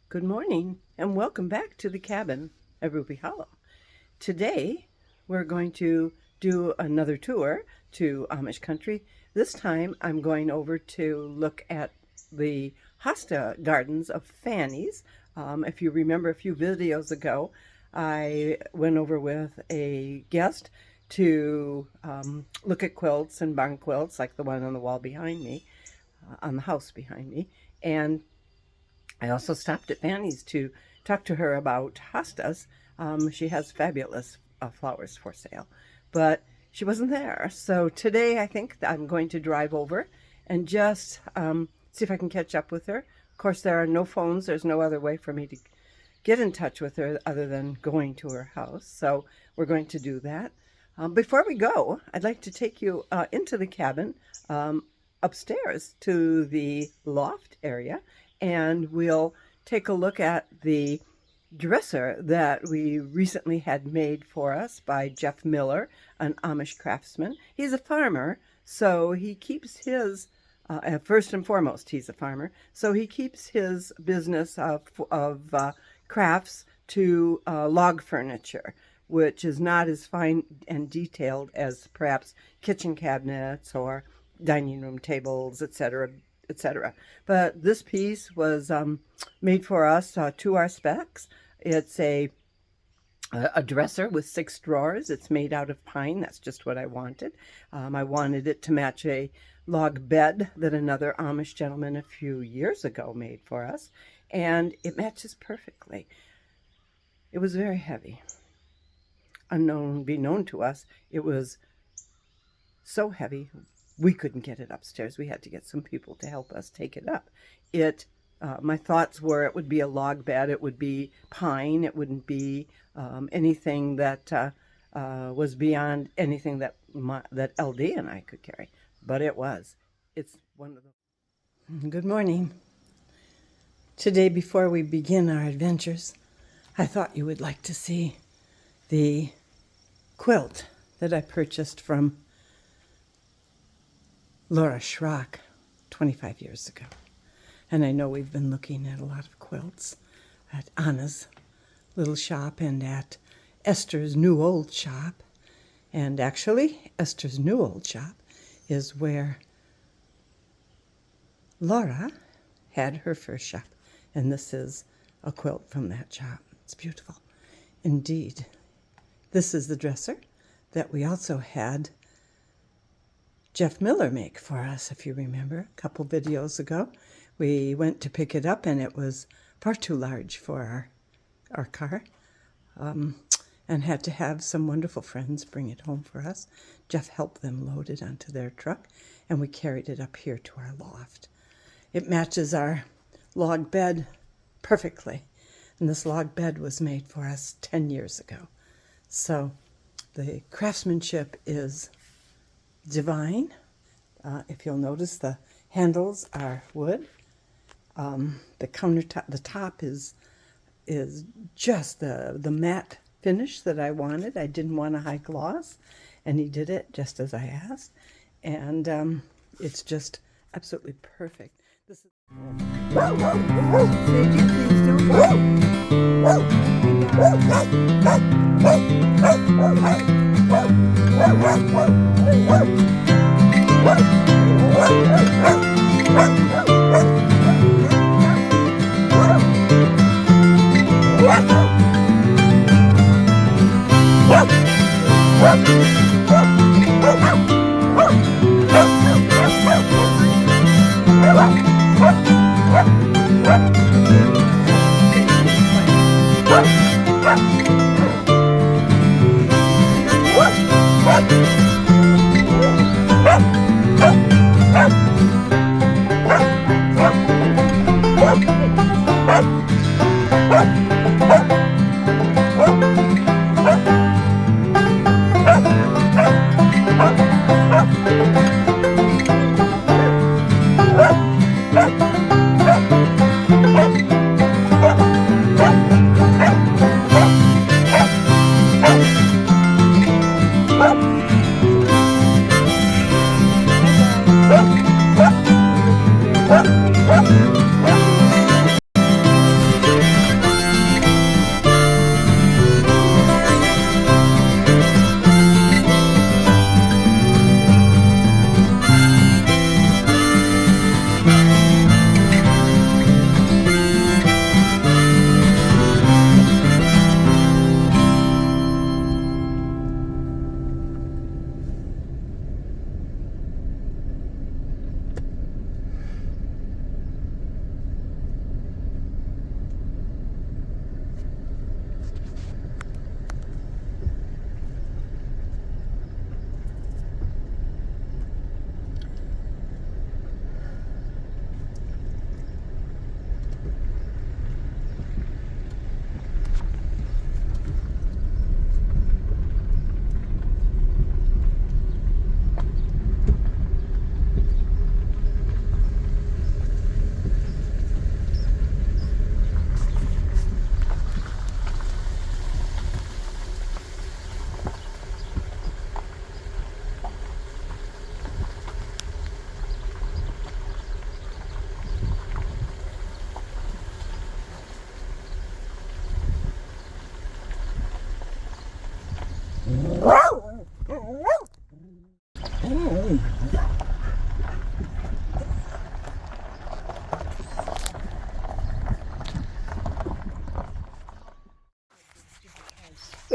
Good morning and welcome back to the cabin at Ruby Hollow. Today we're going to do another tour to Amish Country. This time I'm going over to look at the Hosta gardens of Fannie's. If you remember a few videos ago, I went over with a guest to look at quilts and barn quilts like the one on the wall behind me, on the house behind me. And I also stopped at Fannie's to talk to her about hostas. She has fabulous flowers for sale, but she wasn't there. So today I think I'm going to drive over and just see if I can catch up with her. Of course, there are no phones. There's no other way for me to get in touch with her other than going to her house. So we're going to do that. Before we go, I'd like to take you into the cabin, upstairs to the loft area, and we'll take a look at the dresser that we recently had made for us by Jeff Miller, an Amish craftsman. He's a farmer, so he keeps his, first and foremost, he's a farmer, so he keeps his business of crafts to log furniture, which is not as fine and detailed as perhaps kitchen cabinets or dining room tables, etc., etc. But this piece was made for us to our specs. It's a dresser with 6 drawers. It's made out of pine. That's just what I wanted. I wanted it to match a log bed that another Amish gentleman a few years ago made for us, and it matches perfectly. It was very heavy. Unbeknown to us, it was so heavy we couldn't get it upstairs. We had to get some people to help us take it up. My thoughts were it would be a log bed, it would be pine, it wouldn't be anything that was beyond anything that LD and I could carry. But it was. It's one of the... Good morning. Today, before we begin our adventures, I thought you would like to see the quilt that I purchased from Laura Schrock 25 years ago. And I know we've been looking at a lot of quilts at Anna's little shop and at Esther's new old shop. And actually, Esther's new old shop is where Laura had her first shop. And this is a quilt from that shop. It's beautiful. Indeed. This is the dresser that we also had Jeff Miller make for us, if you remember, a couple videos ago. We went to pick it up and it was far too large for our car, and had to have some wonderful friends bring it home for us. Jeff helped them load it onto their truck, and we carried it up here to our loft. It matches our log bed perfectly, and this log bed was made for us 10 years ago. So the craftsmanship is divine. If you'll notice, the handles are wood. The countertop, the top is just the matte finish that I wanted. I didn't want a high gloss, and he did it just as I asked. And it's just absolutely perfect. This is... Sadie, please don't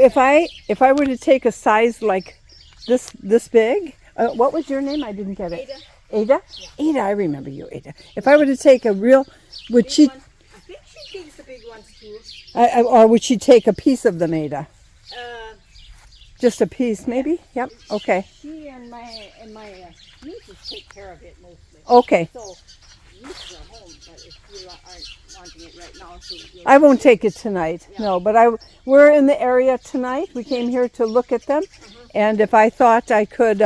if I were to take a size like this big, what was your name? I didn't get it. Ada? Yeah. Ada, I remember you, Ada. If I were to take a real, would she? I think she takes the big ones too. Or would she take a piece of them, Ada? Just a piece, maybe? Yep. Okay. She and my nieces take care of it mostly. Okay. So nieces are home, but if you aren't wanting it right now, so I won't take it tonight. Yeah. No, but we're in the area tonight. We came here to look at them, and if I thought I could,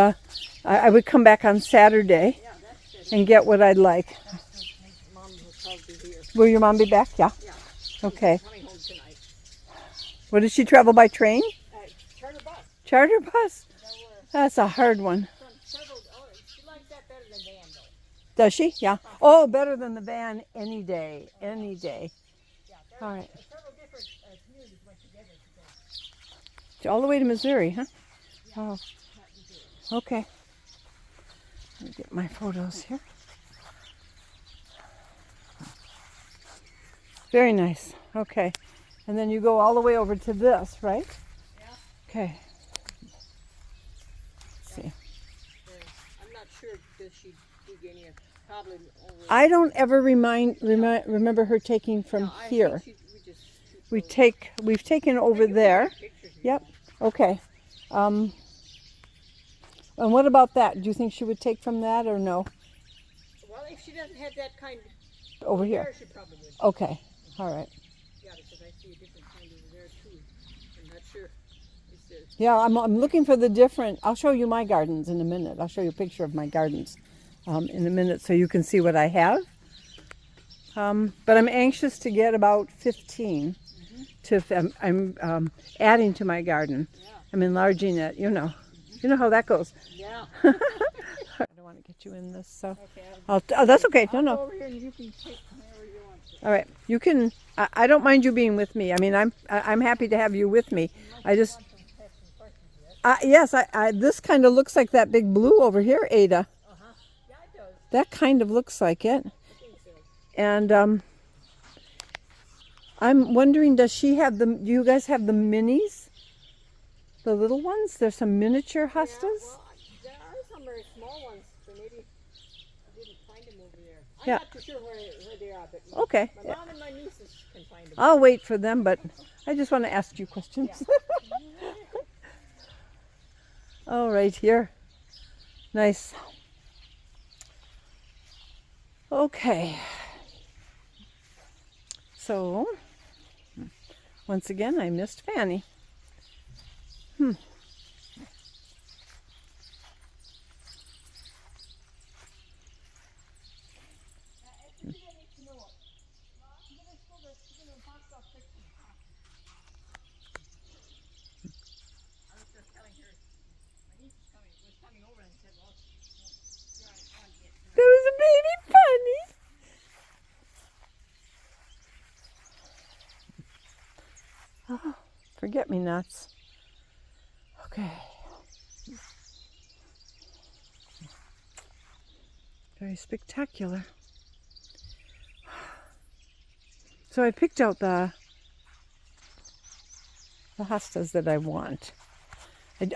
I would come back on Saturday and get what I'd like. Mom will probably be here. Will your mom be back? Yeah. Yeah. Okay. Coming home tonight. What does she travel by train? Charter bus. Charter bus? That's a hard one. She likes that better than van, though. Does she? Yeah. Oh, better than the van any day. Any day. Yeah, all right. Several different communities went together to go. All the way to Missouri, huh? Oh. Okay. Let me get my photos here. Very nice. Okay. And then you go all the way over to this, right? Yeah. Okay. Let's see. I'm not sure, does she dig any? Probably over. I don't ever remember her taking from here. We've taken over there. Yep. Okay. And what about that? Do you think she would take from that or no? Well, if she doesn't have that kind over here, she probably would. Okay. All right. Yeah, because I see a different kind over there too. I'm not sure. Yeah, I'm looking for the different. I'll show you my gardens in a minute. I'll show you a picture of my gardens in a minute so you can see what I have. But I'm anxious to get about 15. I'm adding to my garden. Yeah. I'm enlarging it. You know how that goes. Yeah. I don't want to get you in this, so. Okay, that's okay. I'll No. Go over here and you can take wherever you want to. All right, you can. I don't mind you being with me. I mean, I'm happy to have you with me. I just. Yes, this kind of looks like that big blue over here, Ada. Yeah, it does. That kind of looks like it. I think so. And I'm wondering, do you guys have the minis? The little ones? There's some miniature hostas? Yeah, well, there are some very small ones, so maybe I didn't find them over there. I'm not too sure where they are, but okay. My mom and my nieces can find them. I'll wait for them, but I just want to ask you questions. Yeah. Oh, right here. Nice. Okay. So, once again, I missed Fannie. There was a baby bunny. Oh, forget-me-nots. Okay. Very spectacular. So I picked out the hostas that I want.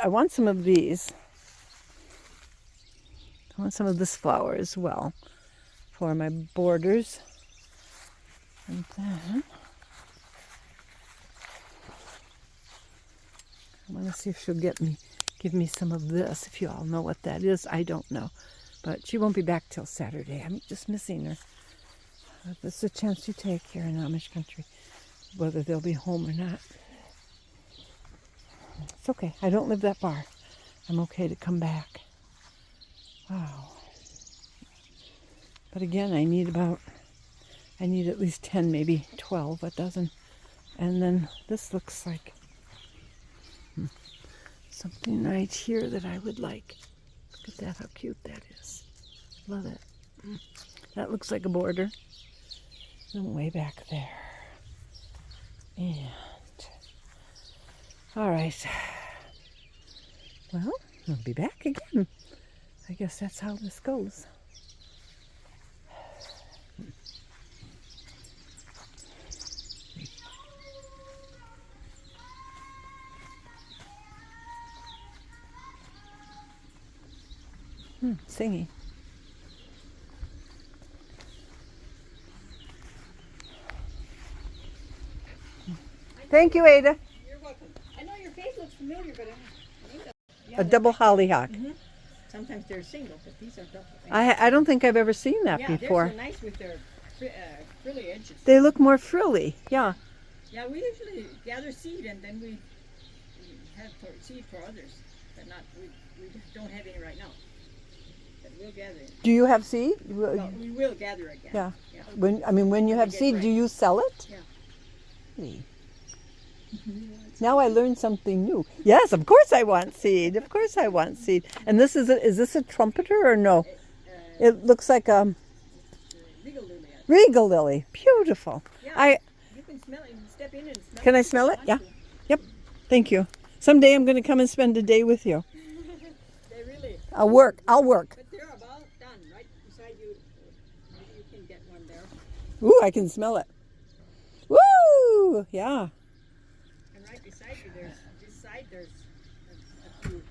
I want some of these. I want some of this flower as well for my borders. And then I want to see if she'll give me some of this. If you all know what that is, I don't know. But she won't be back till Saturday. I'm just missing her. This is a chance you take here in Amish Country, whether they'll be home or not. It's okay. I don't live that far. I'm okay to come back. Wow. But again, I need at least 10, maybe 12, a dozen. And then this looks like something right here that I would like. Look at that, how cute that is. Love it. That looks like a border. And way back there. And, all right. Well, I'll be back again. I guess that's how this goes. Singing. Thank you, Ada. You're welcome. I know your face looks familiar, but A double hollyhock. sometimes they're single, but these are double. I don't think I've ever seen that Yeah, before. they're so nice with their frilly edges. They look more frilly. Yeah. Yeah, we usually gather seed and then we have seed for others, but not we don't have any right now. But we'll gather it. Do you have seed? Well, we will gather again. Yeah. When you have get seed, ready. do you sell it? Yeah. Really? Now I learned something new. Yes, of course I want seed. Of course I want seed. And this is this a trumpeter or no? It looks like a Regal lily. regal lily. Beautiful. Yeah. You can smell it. You can step in and smell it. Can I smell it? if you Yeah. want to. Yep. Thank you. Someday I'm going to come and spend a day with you. They really. I'll work. But they're about done, right beside you. Maybe you can get one there. Ooh, I can smell it. Woo! Yeah. And right beside you, there's this side. There's a few.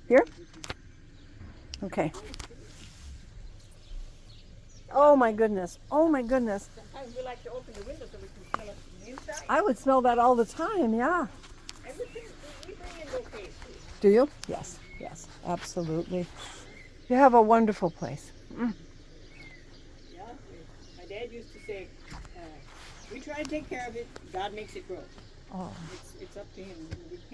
Here? Okay. Oh my goodness. Oh my goodness. Sometimes we like to open the window so we can smell it from the inside. I would smell that all the time. Yeah. Everything we bring in bouquets too. Do you? Yes. Yes. Absolutely. You have a wonderful place. Mm. Yeah. My dad used to say, we try to take care of it. God makes it grow. Oh, It's up to him.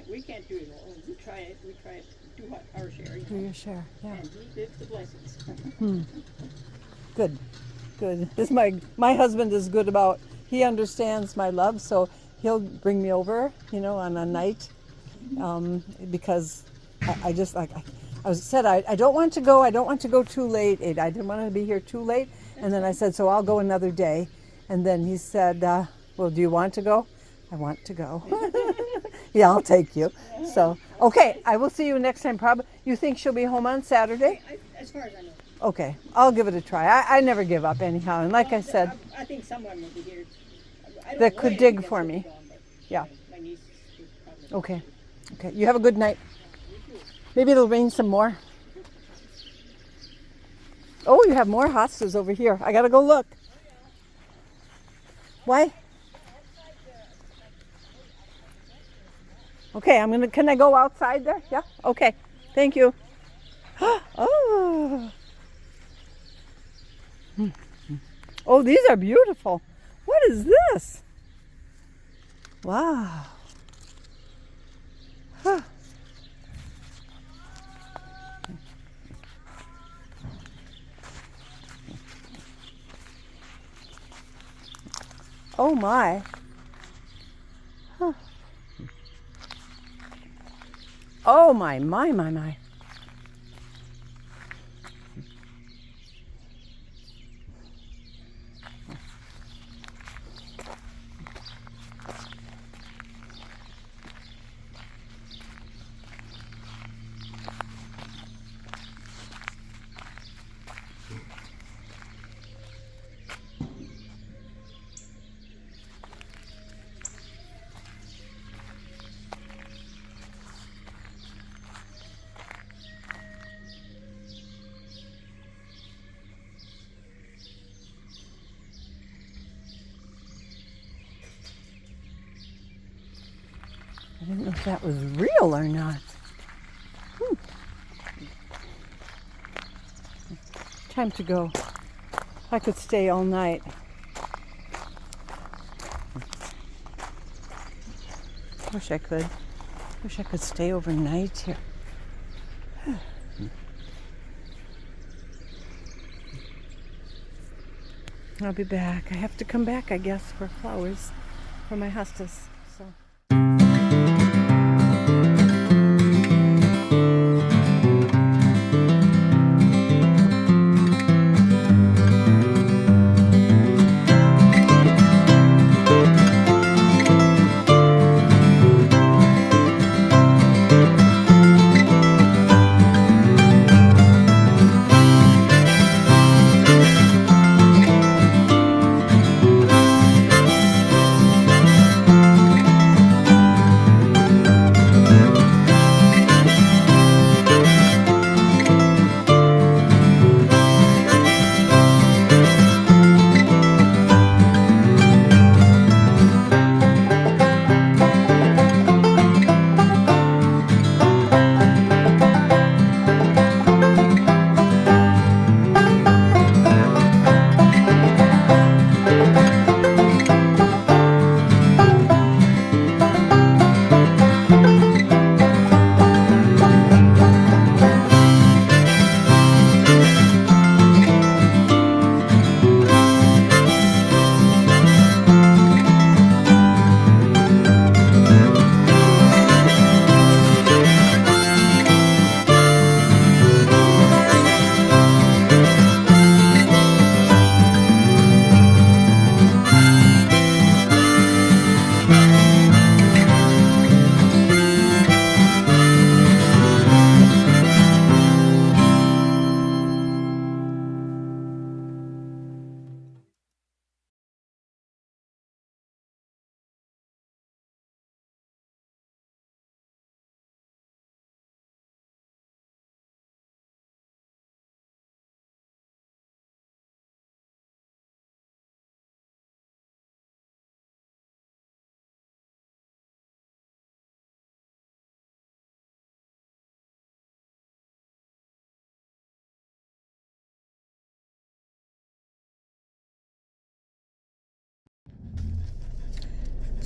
We can't do it all. We try it. We try to do our share. do your share. Yeah. And he gives the blessings. Good. Good. This my husband is good about. He understands my love, so he'll bring me over, on a night, because I just like I said I don't want to go. I don't want to go too late. I didn't want to be here too late, and then I said so I'll go another day, and then he said, well, do you want to go? I want to go. Yeah, I'll take you. So okay, I will see you next time. Probably. You think she'll be home on Saturday? As far as I know. Okay, I'll give it a try. I never give up anyhow, and like I said, I think someone will be here. I don't that know could when dig it gets for to me. be gone, but Yeah. My niece is probably. Okay. Okay. You have a good night. Maybe it'll rain some more. Oh, you have more hostas over here. I gotta go look. Why? Okay, can I go outside there? Yeah? Okay. Thank you. Oh. Oh, these are beautiful. What is this? Wow. Huh. Oh my. Huh. Oh my. I didn't know if that was real or not. Time to go. I could stay all night. Wish I could. Wish I could stay overnight here. I'll be back. I have to come back, I guess, for flowers for my hostas. So.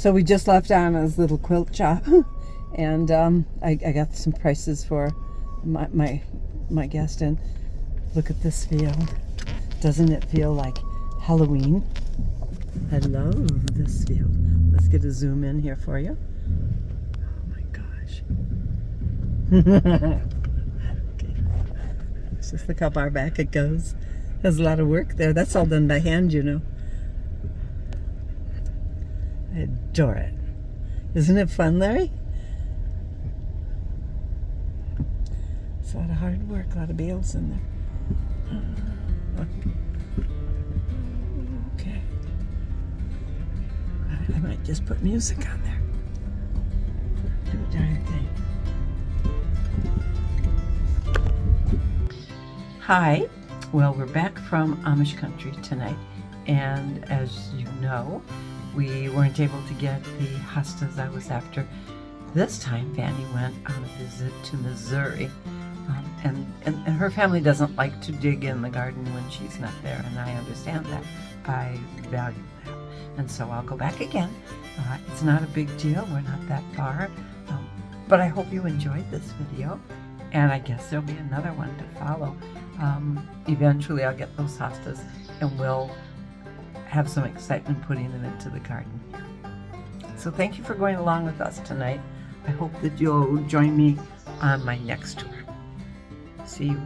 So we just left Anna's little quilt shop, and I got some prices for my guest. And look at this field. Doesn't it feel like Halloween? I love this field. Let's get a zoom in here for you. Oh my gosh. Okay. Just look how far back it goes. There's a lot of work there. That's all done by hand, you know. I adore it. Isn't it fun, Larry? It's a lot of hard work, a lot of bales in there. Okay. I might just put music on there. Do a darn thing. Hi. Well, we're back from Amish Country tonight, and as you know, we weren't able to get the hostas I was after. This time, Fannie went on a visit to Missouri, and her family doesn't like to dig in the garden when she's not there, and I understand that. I value that, and so I'll go back again. It's not a big deal. We're not that far, but I hope you enjoyed this video, and I guess there'll be another one to follow. Eventually I'll get those hostas and we'll have some excitement putting them into the garden. So thank you for going along with us tonight. I hope that you'll join me on my next tour. See you